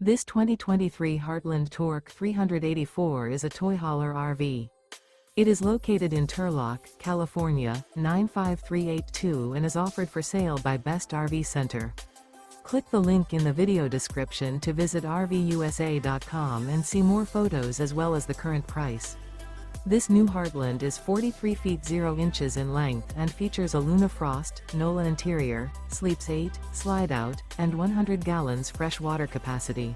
This 2023 Heartland Torque 384 is a toy hauler RV. It is located in Turlock, California, 95382 and is offered for sale by Best RV Center. Click the link in the video description to visit RVUSA.com and see more photos as well as the current price. This new Heartland is 43 feet 0 inches in length and features a Luna Frost, Nola interior, sleeps 8, Slideout, and 100 gallons fresh water capacity.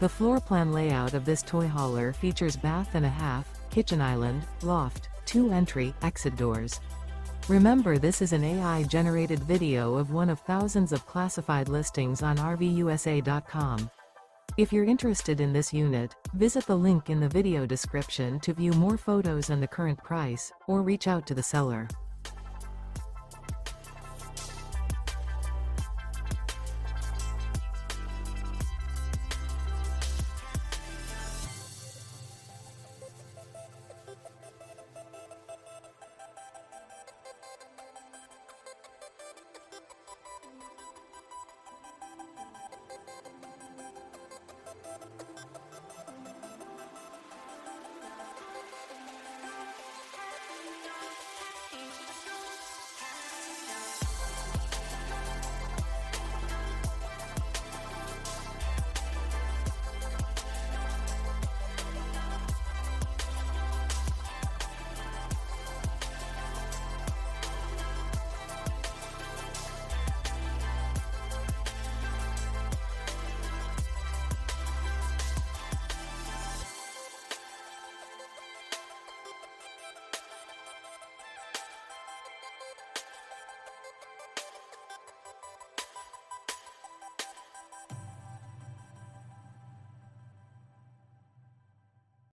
The floor plan layout of this toy hauler features bath and a half, kitchen island, loft, 2 entry, exit doors. Remember, this is an AI-generated video of one of thousands of classified listings on RVUSA.com. If you're interested in this unit, visit the link in the video description to view more photos and the current price, or reach out to the seller.